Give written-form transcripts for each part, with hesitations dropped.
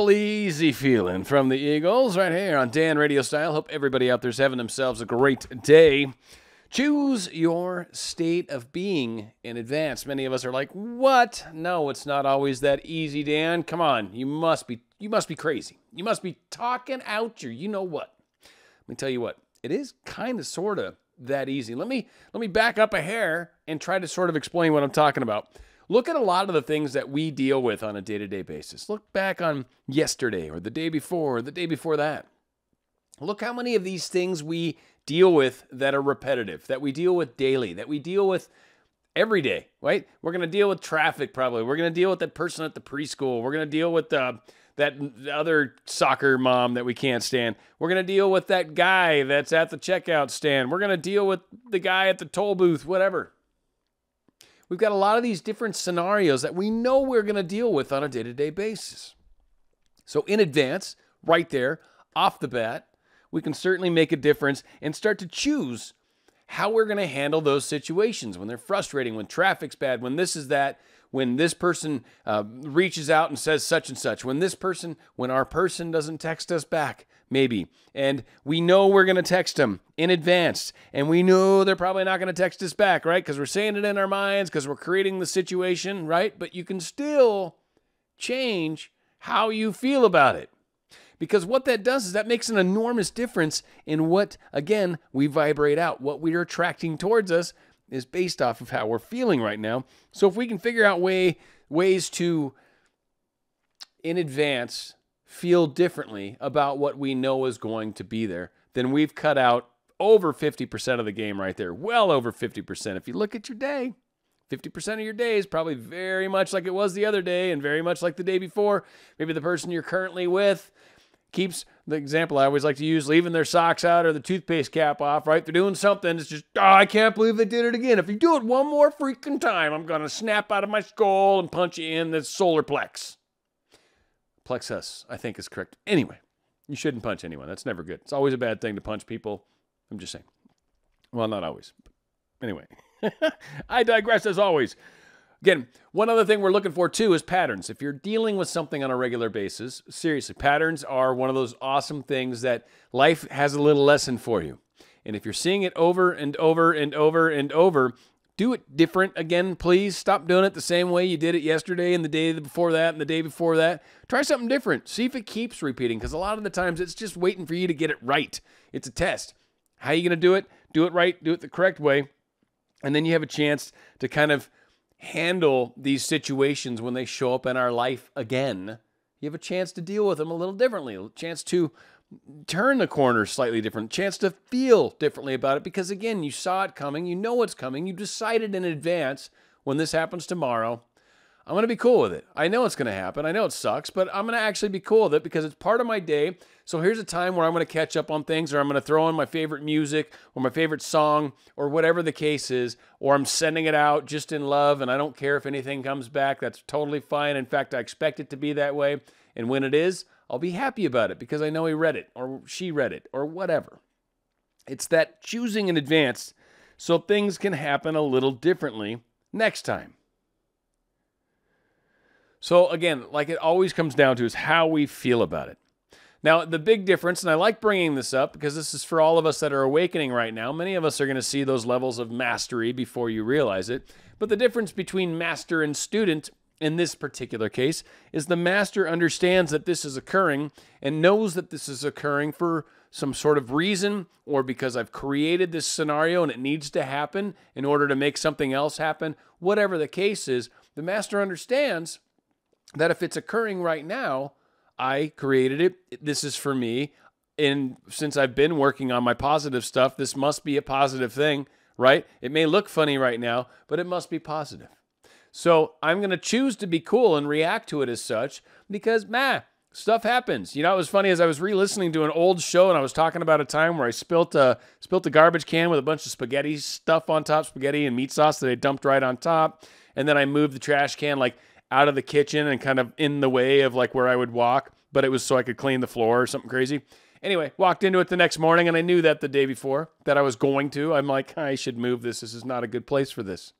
little easy feeling from the Eagles right here on Dan RadioStyle. Hope everybody out there's having themselves a great day. Choose your state of being in advance. Many of us are like, what? No, it's not always that easy, Dan. Come on, you must be crazy. You must be talking out your, you know what? Let me tell you what, it is kind of sort of that easy. Let me back up a hair and try to sort of explain what I'm talking about. Look at a lot of the things that we deal with on a day-to-day basis. Look back on yesterday or the day before or the day before that. Look how many of these things we deal with that are repetitive, that we deal with daily, that we deal with every day, right? We're going to deal with traffic probably. We're going to deal with that person at the preschool. We're going to deal with that other soccer mom that we can't stand. We're going to deal with that guy that's at the checkout stand. We're going to deal with the guy at the toll booth, whatever. We've got a lot of these different scenarios that we know we're going to deal with on a day-to-day basis. So in advance, right there, off the bat, we can certainly make a difference and start to choose how we're going to handle those situations when they're frustrating, when traffic's bad, when this is that, when this person reaches out and says such and such, when our person doesn't text us back, maybe, and we know we're going to text them in advance, and we know they're probably not going to text us back, right? Because we're saying it in our minds, because we're creating the situation, right? But you can still change how you feel about it. Because what that does is that makes an enormous difference in what, again, we vibrate out. What we are attracting towards us is based off of how we're feeling right now. So if we can figure out ways to, in advance, feel differently about what we know is going to be there, then we've cut out over 50% of the game right there. Well over 50%. If you look at your day, 50% of your day is probably very much like it was the other day and very much like the day before. Maybe the person you're currently with keeps, the example I always like to use, leaving their socks out or the toothpaste cap off, right? They're doing something. It's just, oh, I can't believe they did it again. If you do it one more freaking time, I'm going to snap out of my skull and punch you in the solar plex. Plexus, I think is correct. Anyway, you shouldn't punch anyone. That's never good. It's always a bad thing to punch people. I'm just saying. Well, not always. But anyway, I digress as always. Again, one other thing we're looking for, too, is patterns. If you're dealing with something on a regular basis, seriously, patterns are one of those awesome things that life has a little lesson for you. And if you're seeing it over and over and over and over, do it different again, please. Stop doing it the same way you did it yesterday and the day before that and the day before that. Try something different. See if it keeps repeating, because a lot of the times it's just waiting for you to get it right. It's a test. How are you going to do it? Do it right. Do it the correct way. And then you have a chance to kind of handle these situations when they show up in our life again. You have a chance to deal with them a little differently, a chance to turn the corner slightly different, chance to feel differently about it, because again, you saw it coming, you know what's coming, you decided in advance, when this happens tomorrow, I'm going to be cool with it. I know it's going to happen. I know it sucks, but I'm going to actually be cool with it because it's part of my day. So here's a time where I'm going to catch up on things, or I'm going to throw in my favorite music or my favorite song or whatever the case is, or I'm sending it out just in love and I don't care if anything comes back. That's totally fine. In fact, I expect it to be that way. And when it is, I'll be happy about it because I know he read it or she read it or whatever. It's that choosing in advance so things can happen a little differently next time. So again, like it always comes down to is how we feel about it. Now, the big difference, and I like bringing this up because this is for all of us that are awakening right now. Many of us are going to see those levels of mastery before you realize it. But the difference between master and student in this particular case is the master understands that this is occurring and knows that this is occurring for some sort of reason, or because I've created this scenario and it needs to happen in order to make something else happen. Whatever the case is, the master understands that if it's occurring right now, I created it. This is for me. And since I've been working on my positive stuff, this must be a positive thing, right? It may look funny right now, but it must be positive. So I'm going to choose to be cool and react to it as such because, stuff happens. You know, it was funny as I was re-listening to an old show and I was talking about a time where I spilt a garbage can with a bunch of spaghetti stuff on top, spaghetti and meat sauce that I dumped right on top. And then I moved the trash can like out of the kitchen and kind of in the way of like where I would walk, but it was so I could clean the floor or something crazy. Anyway, walked into it the next morning and I knew that the day before that I was going to. I'm like, I should move this. This is not a good place for this.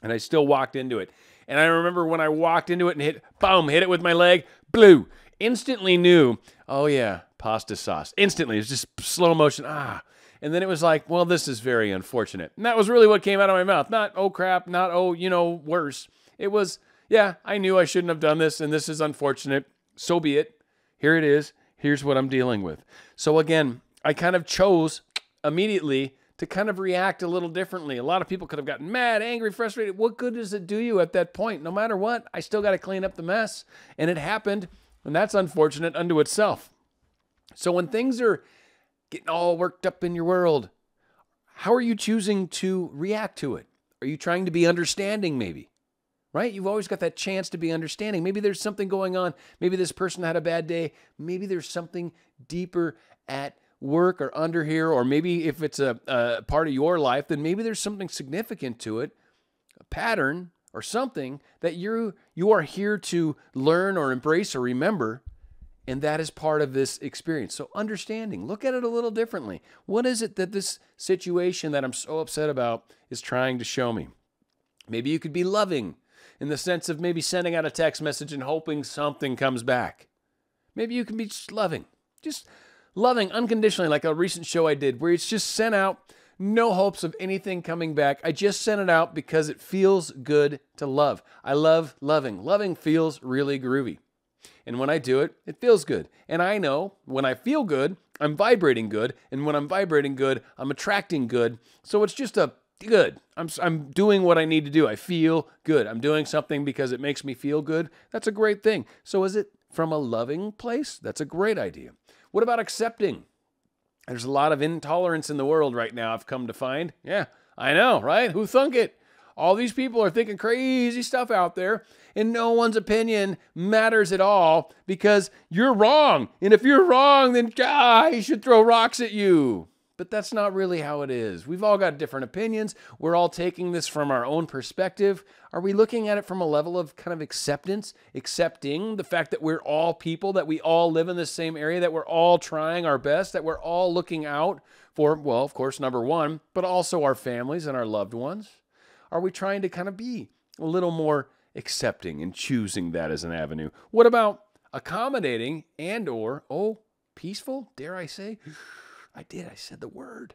And I still walked into it. And I remember when I walked into it and hit it with my leg, blew. instantly knew, oh yeah, pasta sauce. Instantly, it's just slow motion. And then it was like, well, this is very unfortunate. And that was really what came out of my mouth. Not, oh crap, not, oh, worse. It was, yeah, I knew I shouldn't have done this, and this is unfortunate. So be it. Here it is. Here's what I'm dealing with. So again, I kind of chose immediately to kind of react a little differently. A lot of people could have gotten mad, angry, frustrated. What good does it do you at that point? No matter what, I still got to clean up the mess. And it happened, and that's unfortunate unto itself. So when things are getting all worked up in your world, how are you choosing to react to it? Are you trying to be understanding maybe? Right? You've always got that chance to be understanding. Maybe there's something going on. Maybe this person had a bad day. Maybe there's something deeper at work or under here, or maybe if it's a part of your life, then maybe there's something significant to it, a pattern or something that you are here to learn or embrace or remember, and that is part of this experience. So understanding, look at it a little differently. What is it that this situation that I'm so upset about is trying to show me? Maybe you could be loving in the sense of maybe sending out a text message and hoping something comes back. Maybe you can be just loving unconditionally, like a recent show I did where it's just sent out, no hopes of anything coming back. I just sent it out because it feels good to love. I love loving. Loving feels really groovy. And when I do it, it feels good. And I know when I feel good, I'm vibrating good. And when I'm vibrating good, I'm attracting good. So it's just a good. I'm doing what I need to do. I feel good. I'm doing something because it makes me feel good. That's a great thing. So is it from a loving place? That's a great idea. What about accepting? There's a lot of intolerance in the world right now, I've come to find. Yeah, I know, right? Who thunk it? All these people are thinking crazy stuff out there, and no one's opinion matters at all because you're wrong. And if you're wrong, then I should throw rocks at you. But that's not really how it is. We've all got different opinions. We're all taking this from our own perspective. Are we looking at it from a level of kind of acceptance, accepting the fact that we're all people, that we all live in the same area, that we're all trying our best, that we're all looking out for, well, of course, number one, but also our families and our loved ones? Are we trying to kind of be a little more accepting and choosing that as an avenue? What about accommodating and or, peaceful, dare I say? I said the word.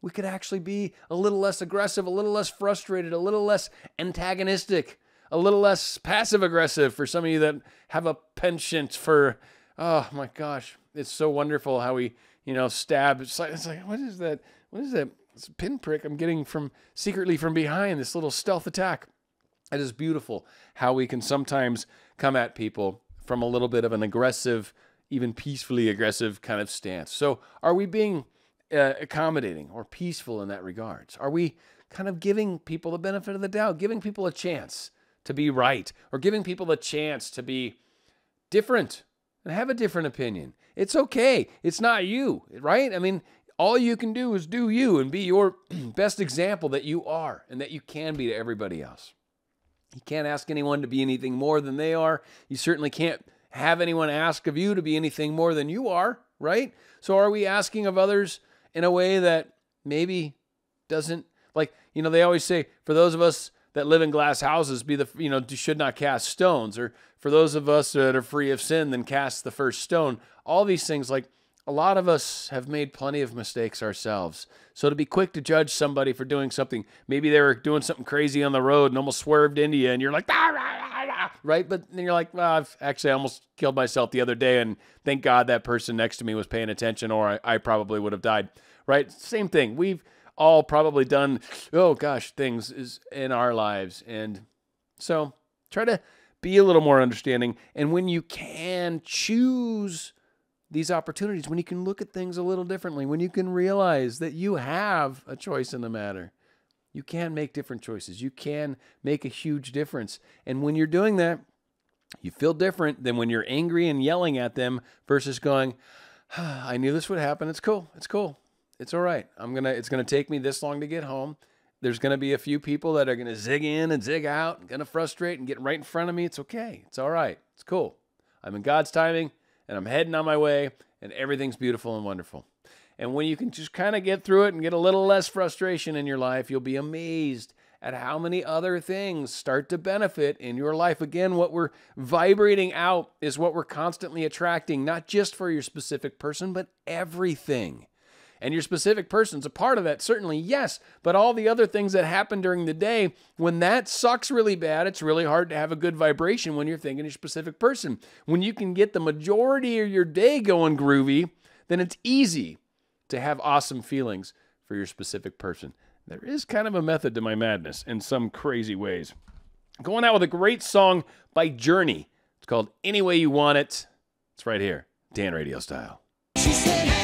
We could actually be a little less aggressive, a little less frustrated, a little less antagonistic, a little less passive aggressive for some of you that have a penchant for, oh my gosh, it's so wonderful how we, stab. It's like, what is that? What is that? It's a pinprick I'm getting secretly from behind, this little stealth attack. It is beautiful how we can sometimes come at people from a little bit of an aggressive, even peacefully aggressive kind of stance. So are we being accommodating or peaceful in that regards? Are we kind of giving people the benefit of the doubt, giving people a chance to be right, or giving people a chance to be different and have a different opinion? It's okay. It's not you, right? I mean, all you can do is do you and be your best example that you are and that you can be to everybody else. You can't ask anyone to be anything more than they are. You certainly can't have anyone ask of you to be anything more than you are, right? So are we asking of others in a way that maybe doesn't, like, they always say, for those of us that live in glass houses, should not cast stones, or for those of us that are free of sin, then cast the first stone. All these things, like, a lot of us have made plenty of mistakes ourselves. So to be quick to judge somebody for doing something, maybe they were doing something crazy on the road and almost swerved into you, and you're like, right? But then you're like, well, I've actually almost killed myself the other day, and thank God that person next to me was paying attention, or I probably would have died, right? Same thing. We've all probably done, things in our lives. And so try to be a little more understanding. And when you can choose these opportunities, when you can look at things a little differently, when you can realize that you have a choice in the matter, you can make different choices. You can make a huge difference. And when you're doing that, you feel different than when you're angry and yelling at them versus going, I knew this would happen. It's cool. It's cool. It's all right. It's going to take me this long to get home. There's going to be a few people that are going to zig in and zig out and going to frustrate and get right in front of me. It's okay. It's all right. It's cool. I'm in God's timing, and I'm heading on my way, and everything's beautiful and wonderful. And when you can just kind of get through it and get a little less frustration in your life, you'll be amazed at how many other things start to benefit in your life. Again, what we're vibrating out is what we're constantly attracting, not just for your specific person, but everything. And your specific person's a part of that, certainly, yes, but all the other things that happen during the day, when that sucks really bad, it's really hard to have a good vibration when you're thinking your specific person. When you can get the majority of your day going groovy, then it's easy to have awesome feelings for your specific person. There is kind of a method to my madness in some crazy ways. Going out with a great song by Journey. It's called Any Way You Want It. It's right here, Dan Radio Style. She said,